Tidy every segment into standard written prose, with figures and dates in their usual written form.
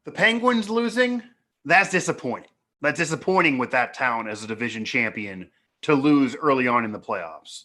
The Penguins losing, that's disappointing. That's disappointing with that town as a division champion to lose early on in the playoffs.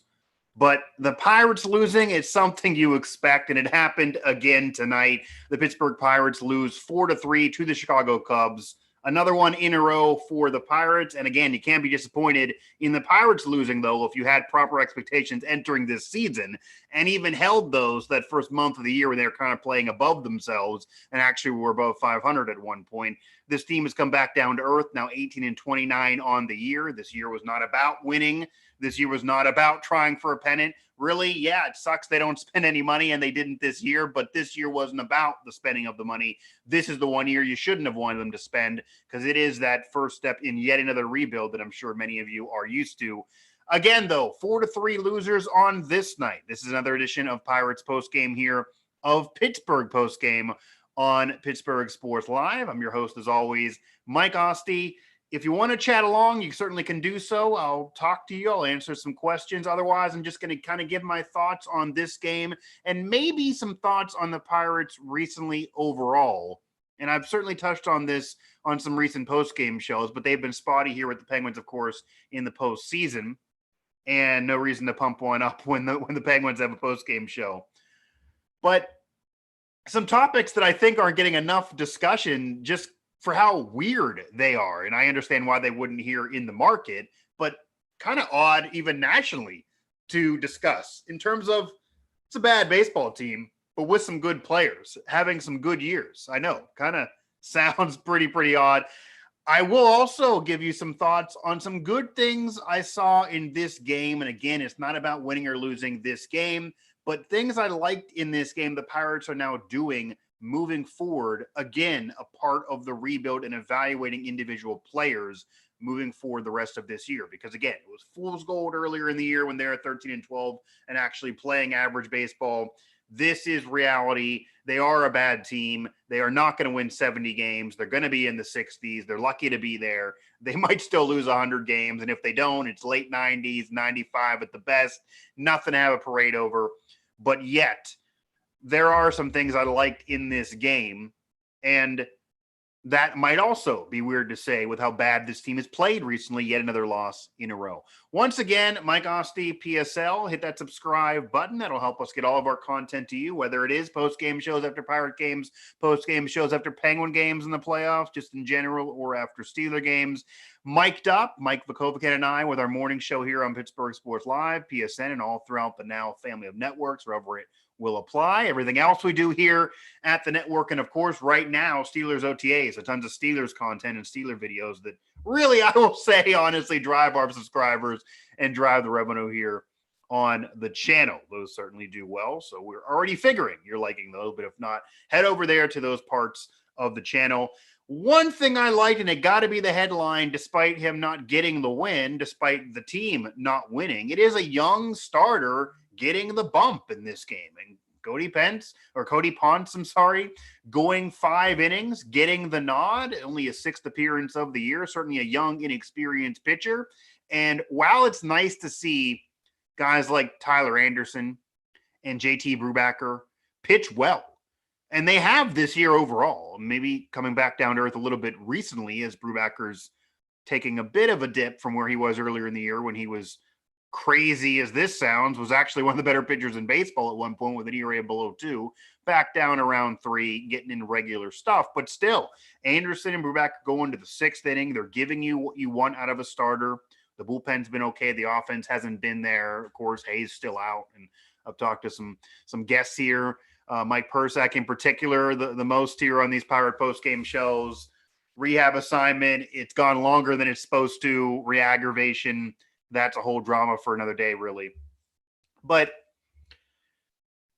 But the Pirates losing is something you expect, and it happened again tonight. The Pittsburgh Pirates lose 4-3 to the Chicago Cubs. Another one in a row for the Pirates. And again, you can't be disappointed in the Pirates losing, though, if you had proper expectations entering this season and even held those that first month of the year when they were kind of playing above themselves and actually were above 500 at one point. This team has come back down to earth, now 18-29 on the year. This year was not about winning. This year was not about trying for a pennant. Really, yeah, it sucks they don't spend any money, and they didn't this year, but this year wasn't about the spending of the money. This is the one year you shouldn't have wanted them to spend, because it is that first step in yet another rebuild that I'm sure many of you are used to. Again, though, 4-3 losers on this night. This is another edition of Pirates Postgame here of Pittsburgh Postgame on Pittsburgh Sports Live. I'm your host, as always, Mike Asti. If you want to chat along, you certainly can do so. I'll talk to you. I'll answer some questions. Otherwise, I'm just going to kind of give my thoughts on this game and maybe some thoughts on the Pirates recently overall. And I've certainly touched on this on some recent post-game shows, but they've been spotty here with the Penguins, of course, in the postseason. And no reason to pump one up when the Penguins have a post-game show. But some topics that I think aren't getting enough discussion just for how weird they are. And I understand why they wouldn't here in the market, but kind of odd even nationally to discuss in terms of it's a bad baseball team, but with some good players, having some good years. I know, kind of sounds pretty odd. I will also give you some thoughts on some good things I saw in this game. And again, it's not about winning or losing this game, but things I liked in this game the Pirates are now doing moving forward, again, a part of the rebuild and evaluating individual players moving forward the rest of this year. Because again, it was fool's gold earlier in the year when they're at 13-12 and actually playing average baseball. This is reality. They are a bad team. They are not going to win 70 games. They're going to be in the 60s. They're lucky to be there. They might still lose 100 games. And if they don't, it's late 90s, 95 at the best. Nothing to have a parade over. But yet, there are some things I liked in this game, and that might also be weird to say with how bad this team has played recently, yet another loss in a row. Once again, Mike Asti, PSL, hit that subscribe button. That'll help us get all of our content to you, whether it is post-game shows after Pirate games, post-game shows after Penguin games in the playoffs, just in general, or after Steeler games. Mic'd up, Mike Vukovic and I, with our morning show here on Pittsburgh Sports Live, PSN, and all throughout the now family of networks, wherever it will apply. Everything else we do here at the network, and of course, right now, Steelers OTAs, so tons of Steelers content and Steeler videos that really, I will say, honestly, drive our subscribers and drive the revenue here on the channel. Those certainly do well, so we're already figuring you're liking those, but if not, head over there to those parts of the channel. One thing I liked, and it got to be the headline, despite him not getting the win, despite the team not winning, it is a young starter getting the bump in this game. And Cody Ponce, going 5 innings, getting the nod, only his 6th appearance of the year, certainly a young, inexperienced pitcher. And while it's nice to see guys like Tyler Anderson and JT Brubaker pitch well, and they have this year overall, maybe coming back down to earth a little bit recently as Brubaker's taking a bit of a dip from where he was earlier in the year when he was, crazy as this sounds, was actually one of the better pitchers in baseball at one point with an ERA below 2, back down around 3, getting in regular stuff. But still, Anderson and Brubaker go into the 6th inning. They're giving you what you want out of a starter. The bullpen's been okay. The offense hasn't been there. Of course, Hayes still out. And I've talked to some guests here. Mike Persak in particular, the most here on these Pirate post-game shows. Rehab assignment. It's gone longer than it's supposed to. Re-aggravation. That's a whole drama for another day, really. But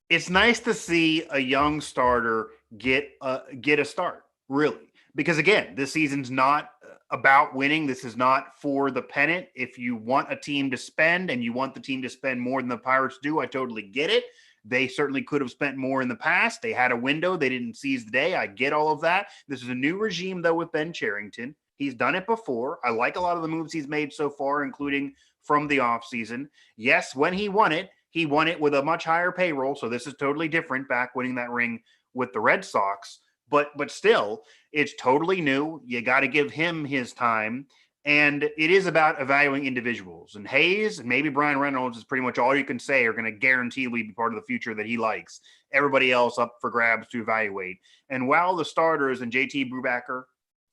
it's nice to see a young starter get a start, really. Because, again, this season's not about winning. This is not for the pennant. If you want a team to spend and you want the team to spend more than the Pirates do, I totally get it. They certainly could have spent more in the past. They had a window. They didn't seize the day. I get all of that. This is a new regime, though, with Ben Cherington. He's done it before. I like a lot of the moves he's made so far, including from the offseason. Yes, when he won it with a much higher payroll, so this is totally different, back winning that ring with the Red Sox. But still, it's totally new. You got to give him his time. And it is about evaluating individuals. And Hayes and maybe Brian Reynolds is pretty much all you can say are going to guarantee be part of the future that he likes. Everybody else up for grabs to evaluate. And while the starters and JT Brubaker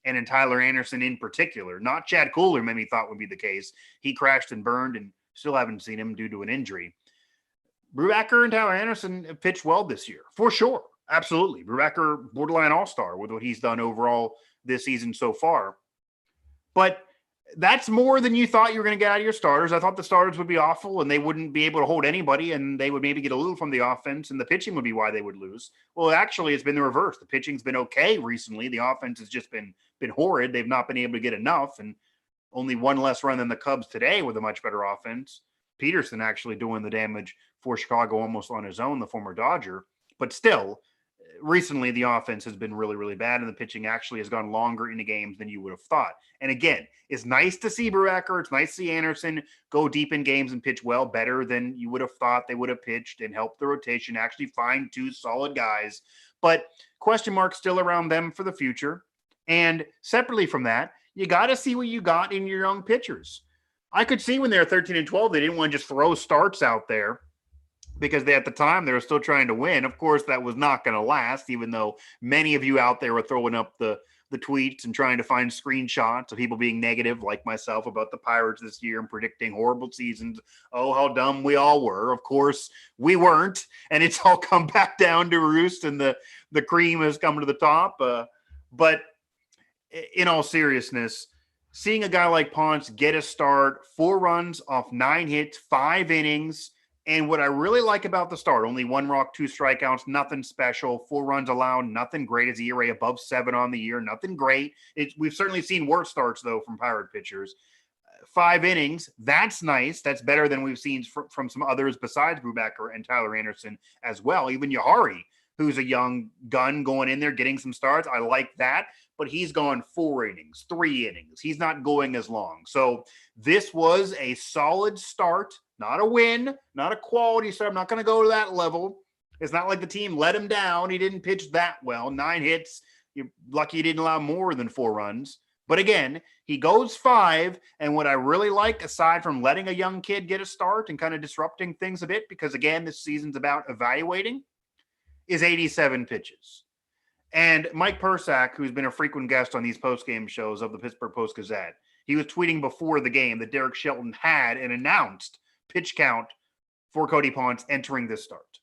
and in Tyler Anderson in particular, not Chad Cooler, maybe thought would be the case. He crashed and burned and still haven't seen him due to an injury. Brubaker and Tyler Anderson have pitched well this year, for sure. Absolutely. Brubaker, borderline all-star with what he's done overall this season so far. But that's more than you thought you were going to get out of your starters. I thought the starters would be awful and they wouldn't be able to hold anybody and they would maybe get a little from the offense and the pitching would be why they would lose. Well, actually, it's been the reverse. The pitching's been okay recently. The offense has just been horrid. They've not been able to get enough and only one less run than the Cubs today with a much better offense. Peterson actually doing the damage for Chicago almost on his own, the former Dodger. But still, recently the offense has been really, really bad, and the pitching actually has gone longer into games than you would have thought. And again, it's nice to see Brubaker, it's nice to see Anderson go deep in games and pitch well, better than you would have thought they would have pitched and help the rotation, actually find two solid guys. But question marks still around them for the future. And separately from that, you got to see what you got in your young pitchers. I could see when they were 13 and 12, they didn't want to just throw starts out there because at the time they were still trying to win. Of course, that was not going to last, even though many of you out there were throwing up the tweets and trying to find screenshots of people being negative, like myself, about the Pirates this year and predicting horrible seasons. Oh, how dumb we all were. Of course, we weren't, and it's all come back down to roost, and the cream has come to the top. But in all seriousness, seeing a guy like Ponce get a start, 4 runs off 9 hits, 5 innings, and what I really like about the start, only 1 walk, 2 strikeouts, nothing special, 4 runs allowed, nothing great. His ERA above 7 on the year, nothing great. We've certainly seen worse starts, though, from Pirate pitchers. 5 innings, that's nice. That's better than we've seen from some others besides Brubaker and Tyler Anderson as well. Even Yahari, who's a young gun going in there, getting some starts. I like that. But he's gone 4 innings, 3 innings. He's not going as long. So this was a solid start, not a win, not a quality start. I'm not going to go to that level. It's not like the team let him down. He didn't pitch that well. 9 hits. You're lucky he didn't allow more than 4 runs. But again, he goes 5. And what I really like, aside from letting a young kid get a start and kind of disrupting things a bit, because again, this season's about evaluating, is 87 pitches. And Mike Persak, who's been a frequent guest on these post-game shows of the Pittsburgh Post-Gazette, he was tweeting before the game that Derek Shelton had an announced pitch count for Cody Ponce entering this start.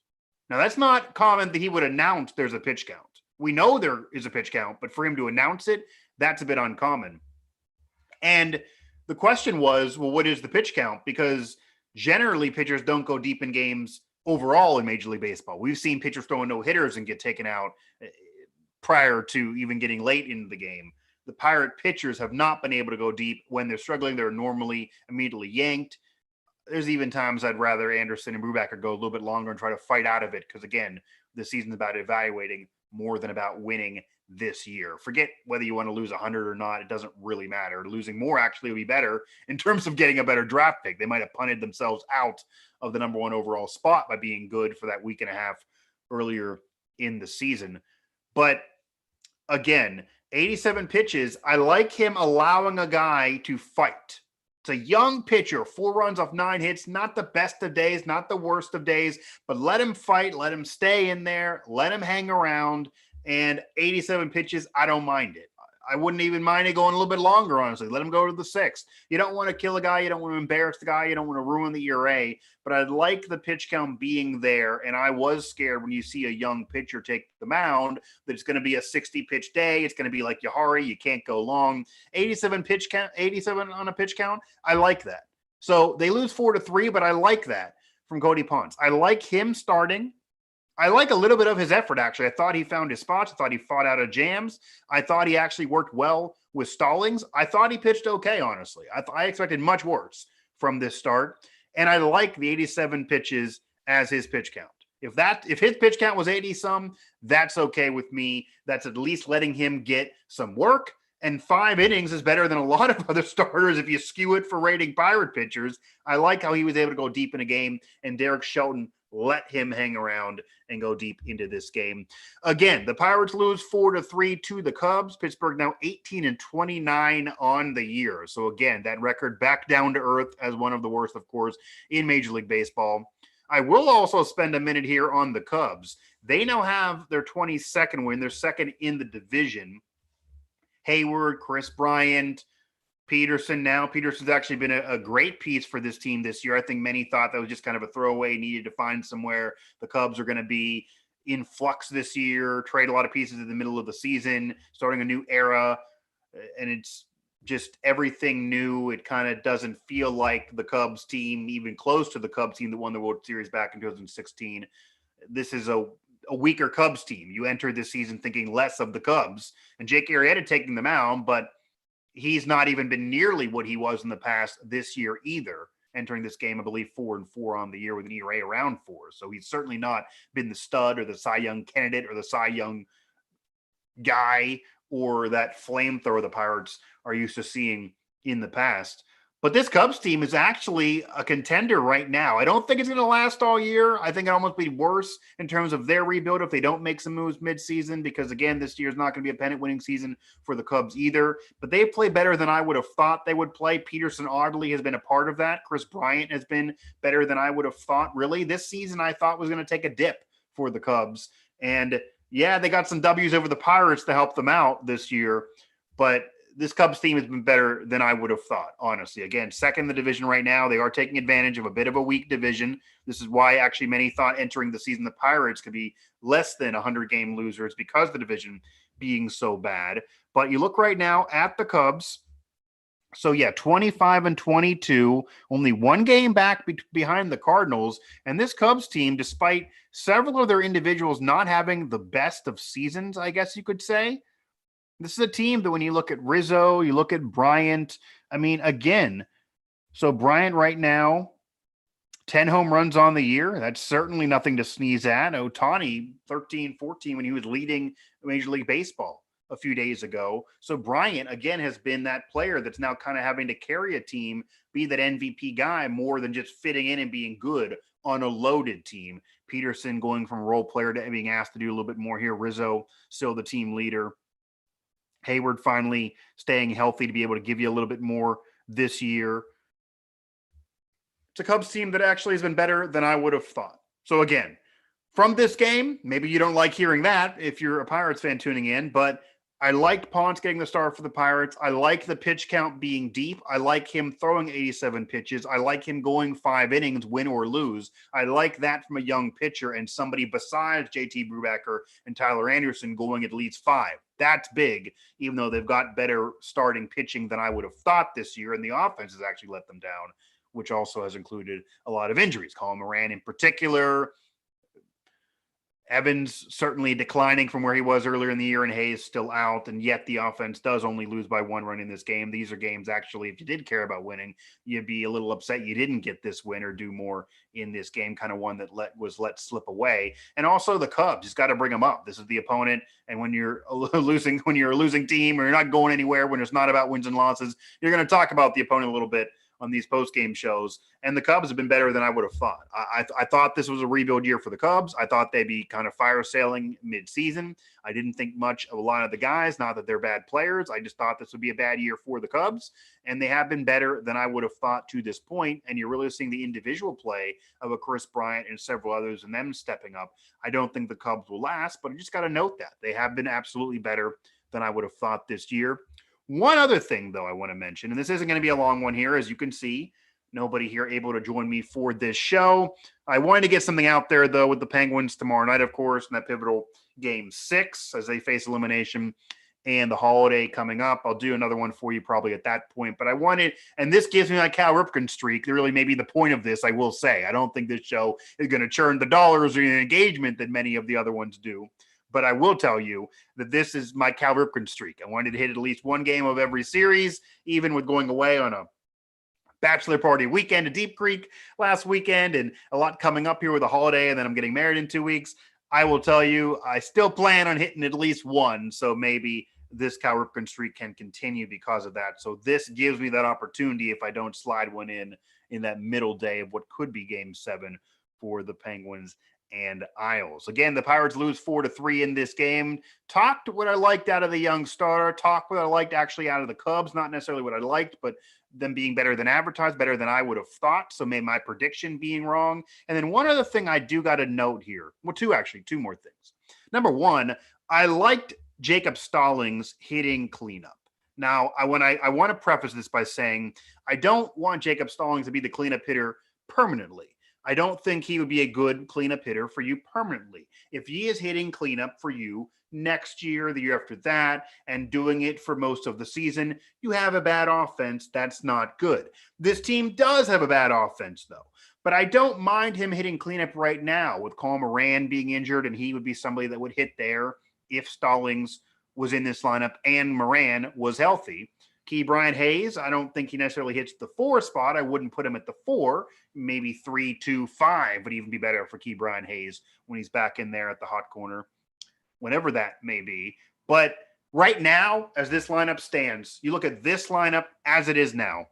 Now, that's not common that he would announce there's a pitch count. We know there is a pitch count, but for him to announce it, that's a bit uncommon. And the question was, well, what is the pitch count? Because generally pitchers don't go deep in games overall in Major League Baseball. We've seen pitchers throwing no-hitters and get taken out prior to even getting late into the game. The Pirate pitchers have not been able to go deep. When they're struggling, they're normally immediately yanked. There's even times I'd rather Anderson and Brubaker go a little bit longer and try to fight out of it because, again, the season's about evaluating more than about winning this year. Forget whether you want to lose 100 or not. It doesn't really matter. Losing more actually would be better in terms of getting a better draft pick. They might have punted themselves out of the number 1 overall spot by being good for that week and a half earlier in the season. But again, 87 pitches. I like him allowing a guy to fight. It's a young pitcher, 4 runs off 9 hits, not the best of days, not the worst of days, but let him fight, let him stay in there, let him hang around. And 87 pitches, I don't mind it. I wouldn't even mind it going a little bit longer, honestly. Let him go to the 6th. You don't want to kill a guy. You don't want to embarrass the guy. You don't want to ruin the ERA. But I'd like the pitch count being there. And I was scared when you see a young pitcher take the mound that it's going to be a 60-pitch day. It's going to be like Yahari. You can't go long. 87 pitch count, 87 on a pitch count. I like that. So they lose 4-3, but I like that from Cody Ponce. I like him starting. I like a little bit of his effort, actually. I thought he found his spots. I thought he fought out of jams. I thought he actually worked well with Stallings. I thought he pitched okay, honestly. I expected much worse from this start. And I like the 87 pitches as his pitch count. If his pitch count was 80-some, that's okay with me. That's at least letting him get some work. And 5 innings is better than a lot of other starters if you skew it for rating Pirate pitchers. I like how he was able to go deep in a game, and Derek Shelton let him hang around and go deep into this game. Again, the Pirates lose 4-3 to the Cubs. Pittsburgh now 18-29 on the year. So again, that record back down to earth as one of the worst, of course, in Major League Baseball. I will also spend a minute here on the Cubs. They now have their 22nd win. They're second in the division. Hayward, Chris Bryant, Peterson now. Peterson's actually been a great piece for this team this year. I think many thought that was just kind of a throwaway, needed to find somewhere. The Cubs are going to be in flux this year, trade a lot of pieces in the middle of the season, starting a new era, and it's just everything new. It kind of doesn't feel like the Cubs team, even close to the Cubs team that won the World Series back in 2016. This is a weaker Cubs team. You entered this season thinking less of the Cubs, and Jake Arrieta taking them out, but he's not even been nearly what he was in the past this year either. Entering this game, I believe 4-4 on the year with an ERA around 4. So he's certainly not been the stud or the Cy Young candidate or the Cy Young guy or that flamethrower the Pirates are used to seeing in the past. But this Cubs team is actually a contender right now. I don't think it's going to last all year. I think it almost be worse in terms of their rebuild if they don't make some moves midseason, because, again, this year is not going to be a pennant-winning season for the Cubs either. But they play better than I would have thought they would play. Peterson oddly has been a part of that. Chris Bryant has been better than I would have thought, really. This season I thought was going to take a dip for the Cubs. And, yeah, they got some W's over the Pirates to help them out this year. But this Cubs team has been better than I would have thought, honestly. Again, second in the division right now. They are taking advantage of a bit of a weak division. This is why actually many thought entering the season the Pirates could be less than 100-game losers because the division being so bad. But you look right now at the Cubs. So, yeah, 25-22, only one game back behind the Cardinals. And this Cubs team, despite several of their individuals not having the best of seasons, I guess you could say, this is a team that when you look at Rizzo, you look at Bryant, I mean, again, so Bryant right now, 10 home runs on the year. That's certainly nothing to sneeze at. Ohtani, 13, 14 when he was leading Major League Baseball a few days ago. So Bryant, again, has been that player that's now kind of having to carry a team, be that MVP guy more than just fitting in and being good on a loaded team. Peterson going from role player to being asked to do a little bit more here. Rizzo, still the team leader. Hayward finally staying healthy to be able to give you a little bit more this year. It's a Cubs team that actually has been better than I would have thought. So again, from this game, maybe you don't like hearing that if you're a Pirates fan tuning in, but I liked Ponce getting the start for the Pirates. I like the pitch count being deep. I like him throwing 87 pitches. I like him going 5 innings, win or lose. I like that from a young pitcher and somebody besides JT Brubaker and Tyler Anderson going at least 5. That's big, even though they've got better starting pitching than I would have thought this year, and the offense has actually let them down, which also has included a lot of injuries. Colin Moran in particular. Evans certainly declining from where he was earlier in the year, and Hayes still out, and yet the offense does only lose by 1 run in this game. These are games, actually, if you did care about winning, you'd be a little upset you didn't get this win or do more in this game, kind of one that was let slip away. And also the Cubs, just got to bring them up. This is the opponent, and when you're losing team or you're not going anywhere, when it's not about wins and losses, you're going to talk about the opponent a little bit on these post-game shows, and the Cubs have been better than I would have thought. I thought this was a rebuild year for the Cubs. I thought they'd be kind of fire sailing mid-season. I didn't think much of a lot of the guys, not that they're bad players. I just thought this would be a bad year for the Cubs, and they have been better than I would have thought to this point, and you're really seeing the individual play of a Chris Bryant and several others and them stepping up. I don't think the Cubs will last, but I just got to note that. They have been absolutely better than I would have thought this year. One other thing, though, I want to mention, and this isn't going to be a long one here, as you can see, nobody here able to join me for this show. I wanted to get something out there, though, with the Penguins tomorrow night, of course, in that pivotal Game 6 as they face elimination and the holiday coming up. I'll do another one for you probably at that point. But I wanted, and this gives me my Cal Ripken streak. Really may be the point of this, I will say. I don't think this show is going to churn the dollars or the engagement that many of the other ones do. But I will tell you that this is my Cal Ripken streak. I wanted to hit at least one game of every series, even with going away on a bachelor party weekend to Deep Creek last weekend and a lot coming up here with a holiday, and then I'm getting married in 2 weeks. I will tell you, I still plan on hitting at least one, so maybe this Cal Ripken streak can continue because of that. So this gives me that opportunity if I don't slide one in that middle day of what could be Game 7 for the Penguins and Isles. Again, the Pirates lose 4-3 in this game. Talked what I liked out of the young starter. Talked what I liked actually out of the Cubs. Not necessarily what I liked, but them being better than advertised, better than I would have thought. So made my prediction being wrong. And then one other thing I do got to note here. Well, two more things. Number one, I liked Jacob Stallings hitting cleanup. Now, I want to preface this by saying I don't want Jacob Stallings to be the cleanup hitter permanently. I don't think he would be a good cleanup hitter for you permanently. If he is hitting cleanup for you next year, the year after that, and doing it for most of the season, you have a bad offense. That's not good. This team does have a bad offense, though. But I don't mind him hitting cleanup right now with Carl Moran being injured, and he would be somebody that would hit there if Stallings was in this lineup and Moran was healthy. Bryant Hayes, I don't think he necessarily hits the 4 spot. I wouldn't put him at the 4, maybe 3, 2, 5 would even be better for Bryant Hayes when he's back in there at the hot corner, whenever that may be. But right now, as this lineup stands, you look at this lineup as it is now,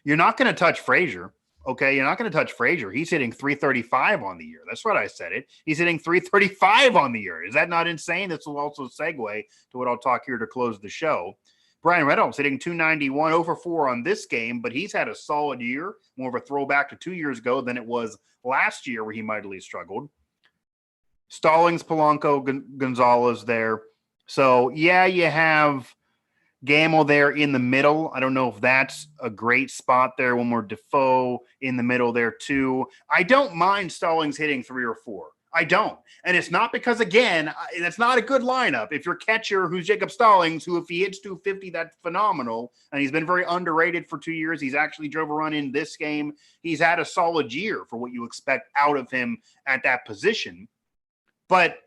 you're not going to touch Frazier. Okay, you're not going to touch Frazier. He's hitting 335 on the year. That's what I said it. He's hitting 335 on the year. Is that not insane? This will also segue to what I'll talk here to close the show. Brian Reynolds hitting 291, 0-4 on this game, but he's had a solid year, more of a throwback to 2 years ago than it was last year where he mightily struggled. Stallings, Polanco, Gonzalez there. So, yeah, you have Gamble there in the middle. I don't know if that's a great spot there. One more Defoe in the middle there too. I don't mind Stallings hitting 3 or 4. I don't. And it's not because, again, that's not a good lineup. If your catcher, who's Jacob Stallings, who if he hits 250, that's phenomenal. And he's been very underrated for 2 years. He's actually drove a run in this game. He's had a solid year for what you expect out of him at that position. But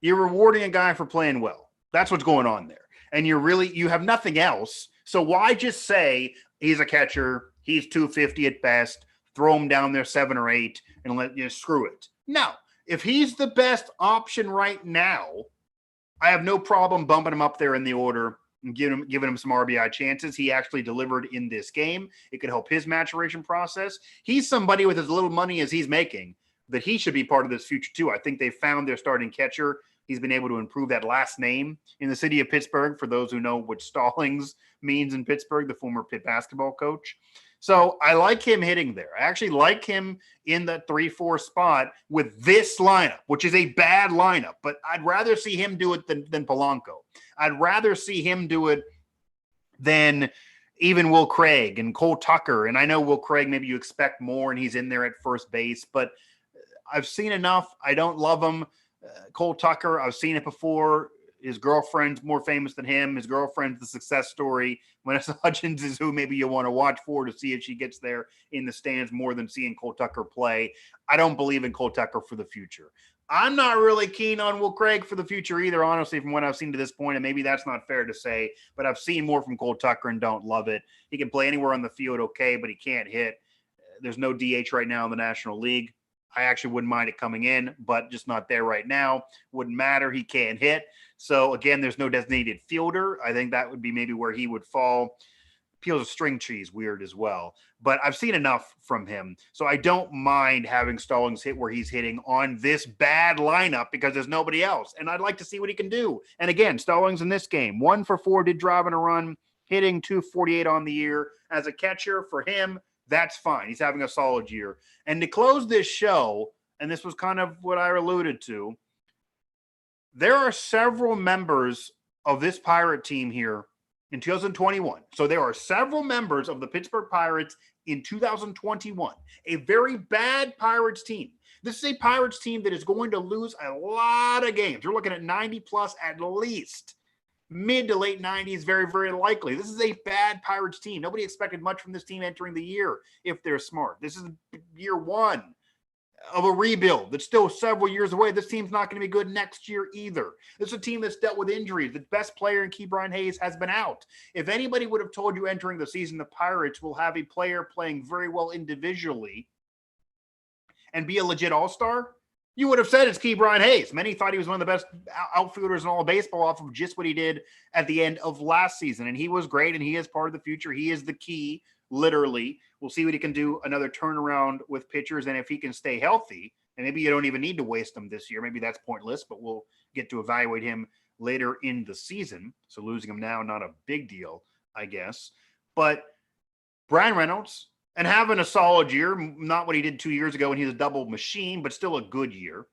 you're rewarding a guy for playing well. That's what's going on there. And you have nothing else. So why just say he's a catcher, he's 250 at best, throw him down there 7 or 8 and let screw it. No. If he's the best option right now, I have no problem bumping him up there in the order and giving him some RBI chances. He actually delivered in this game. It could help his maturation process. He's somebody with as little money as he's making that he should be part of this future too. I think they found their starting catcher. He's been able to improve that last name in the city of Pittsburgh, for those who know what Stallings means in Pittsburgh, the former Pitt basketball coach. So I like him hitting there. I actually like him in the 3-4 spot with this lineup, which is a bad lineup, but I'd rather see him do it than Polanco. I'd rather see him do it than even Will Craig and Cole Tucker. And I know Will Craig, maybe you expect more and he's in there at first base, but I've seen enough. I don't love him. Cole Tucker, I've seen it before. His girlfriend's more famous than him. His girlfriend's the success story. Vanessa Hudgens is who maybe you want to watch for to see if she gets there in the stands more than seeing Cole Tucker play. I don't believe in Cole Tucker for the future. I'm not really keen on Will Craig for the future either, honestly, from what I've seen to this point, and maybe that's not fair to say, but I've seen more from Cole Tucker and don't love it. He can play anywhere on the field okay, but he can't hit. There's no DH right now in the National League. I actually wouldn't mind it coming in, but just not there right now. Wouldn't matter. He can't hit. So, again, there's no designated fielder. I think that would be maybe where he would fall. Peels a string cheese, weird as well. But I've seen enough from him. So I don't mind having Stallings hit where he's hitting on this bad lineup because there's nobody else. And I'd like to see what he can do. And, again, Stallings in this game, 1 for 4, did drive in a run, hitting 248 on the year. As a catcher for him, that's fine. He's having a solid year. And to close this show, and this was kind of what I alluded to, there are several members of this Pirate team here in 2021. So there are several members of the Pittsburgh Pirates in 2021, a very bad Pirates team. This is a Pirates team that is going to lose a lot of games. You're looking at 90 plus at least. Mid to late 90s, very, very likely. This is a bad Pirates team. Nobody expected much from this team entering the year if they're smart. This is year 1 of a rebuild that's still several years away. This team's not going to be good next year either. This is a team that's dealt with injuries. The best player in Bryant Hayes has been out. If anybody would have told you entering the season the Pirates will have a player playing very well individually and be a legit all-star, you would have said it's Bryant Hayes. Many thought he was one of the best outfielders in all of baseball off of just what he did at the end of last season. And he was great, and he is part of the future. He is the key literally. We'll see what he can do, another turnaround with pitchers, and if he can stay healthy, and maybe you don't even need to waste him this year. Maybe that's pointless, but we'll get to evaluate him later in the season. So losing him now, not a big deal, I guess. But Brian Reynolds, and having a solid year, not what he did 2 years ago when he was a double machine, but still a good year.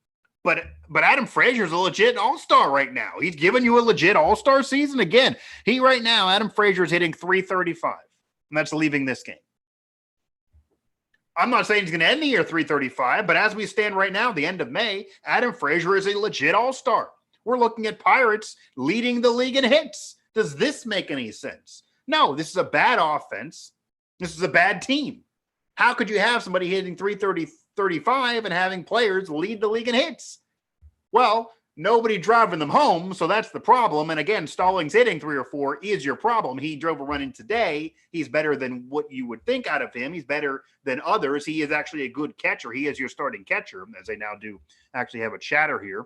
But Adam Frazier's a legit all-star right now. He's giving you a legit all-star season again. Right now, Adam Frazier is hitting .335, and that's leaving this game. I'm not saying he's going to end the year .335, but as we stand right now, the end of May, Adam Frazier is a legit all-star. We're looking at Pirates leading the league in hits. Does this make any sense? No, this is a bad offense. This is a bad team. How could you have somebody hitting .335 and having players lead the league in hits? Well, nobody driving them home, so that's the problem. And again, Stallings hitting 3 or 4 is your problem. He drove a run in today. He's better than what you would think out of him. He's better than others. He is actually a good catcher. He is your starting catcher, as they now do actually have a chatter here.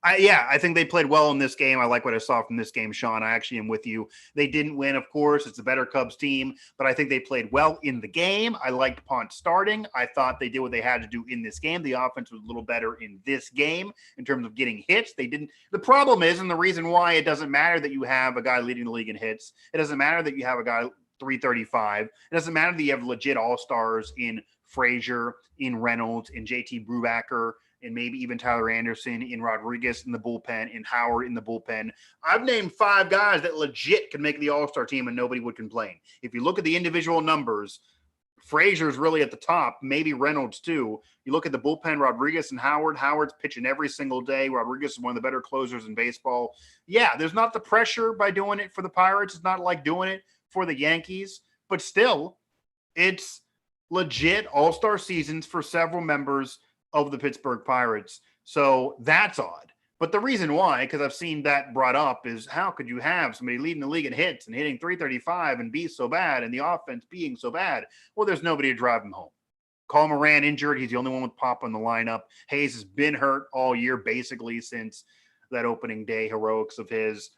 I think they played well in this game. I like what I saw from this game, Sean. I actually am with you. They didn't win, of course. It's a better Cubs team, but I think they played well in the game. I liked Pont starting. I thought they did what they had to do in this game. The offense was a little better in this game in terms of getting hits. They didn't. The problem is, and the reason why it doesn't matter that you have a guy leading the league in hits. It doesn't matter that you have a guy .335. It doesn't matter that you have legit all-stars in Frazier, in Reynolds, in JT Brubaker, and maybe even Tyler Anderson, in Rodriguez in the bullpen, in Howard in the bullpen. I've named 5 guys that legit can make the all-star team and nobody would complain. If you look at the individual numbers, Frazier's really at the top, maybe Reynolds too. You look at the bullpen, Rodriguez and Howard. Howard's pitching every single day. Rodriguez is one of the better closers in baseball. Yeah, there's not the pressure by doing it for the Pirates. It's not like doing it for the Yankees, but still, it's legit all-star seasons for several members of the Pittsburgh Pirates. So that's odd. But the reason why, because I've seen that brought up, is how could you have somebody leading the league in hits and hitting .335 and be so bad and the offense being so bad? Well, there's nobody to drive him home. Carl Moran injured. He's the only one with pop in the lineup. Hayes has been hurt all year, basically, since that opening day heroics of his.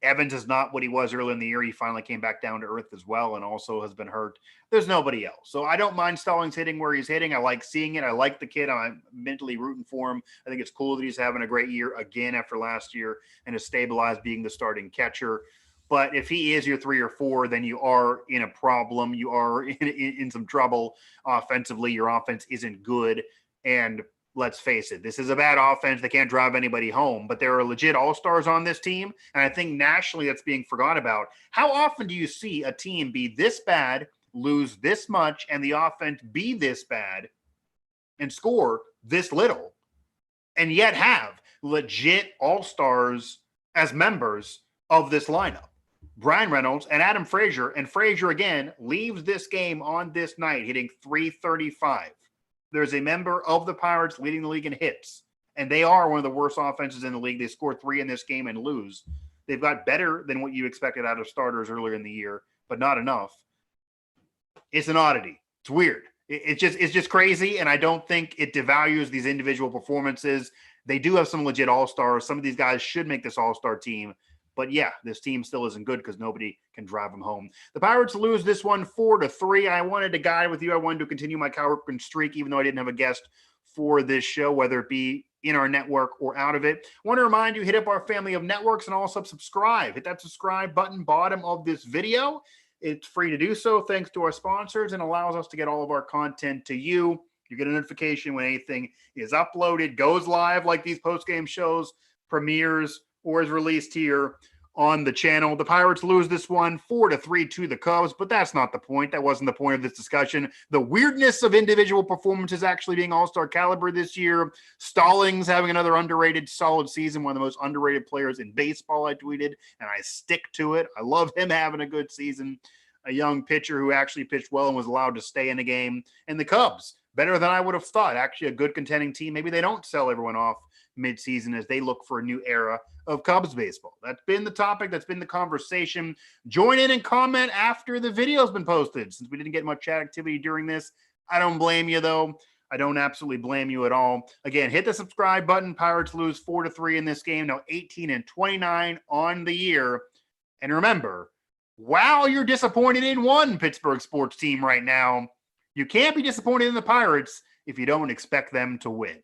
Evans is not what he was early in the year. He finally came back down to earth as well and also has been hurt. There's nobody else. So I don't mind Stallings hitting where he's hitting. I like seeing it. I like the kid. I'm mentally rooting for him. I think it's cool that he's having a great year again after last year and has stabilized being the starting catcher. But if he is your 3 or 4, then you are in a problem. You are in some trouble offensively. Your offense isn't good. And let's face it, this is a bad offense. They can't drive anybody home, but there are legit all-stars on this team. And I think nationally that's being forgot about. How often do you see a team be this bad, lose this much, and the offense be this bad and score this little, and yet have legit all-stars as members of this lineup? Brian Reynolds and Adam Frazier, and Frazier again leaves this game on this night hitting .335. There's a member of the Pirates leading the league in hits, and they are one of the worst offenses in the league. They scored 3 in this game and lose. They've got better than what you expected out of starters earlier in the year, but not enough. It's an oddity. It's weird. It's just crazy, and I don't think it devalues these individual performances. They do have some legit all-stars. Some of these guys should make this all-star team. But yeah, this team still isn't good because nobody can drive them home. The Pirates lose this one 4-3. I wanted to guide with you. I wanted to continue my Cal Ripken streak, even though I didn't have a guest for this show, whether it be in our network or out of it. I want to remind you, hit up our family of networks and also subscribe. Hit that subscribe button bottom of this video. It's free to do so thanks to our sponsors and allows us to get all of our content to you. You get a notification when anything is uploaded, goes live like these post-game shows, premieres, or is released here on the channel. The Pirates lose this one 4-3 to the Cubs, but that's not the point. That wasn't the point of this discussion. The weirdness of individual performances actually being all-star caliber this year. Stallings having another underrated solid season, one of the most underrated players in baseball, I tweeted, and I stick to it. I love him having a good season. A young pitcher who actually pitched well and was allowed to stay in the game. And the Cubs, better than I would have thought. Actually a good contending team. Maybe they don't sell everyone off midseason as they look for a new era of Cubs baseball. That's been the topic. That's been the conversation. Join in and comment after the video's been posted. Since we didn't get much chat activity during this, I don't blame you, though. I don't absolutely blame you at all. Again, hit the subscribe button. Pirates lose 4-3 in this game. Now 18-29 on the year. And remember, while you're disappointed in one Pittsburgh sports team right now, you can't be disappointed in the Pirates if you don't expect them to win.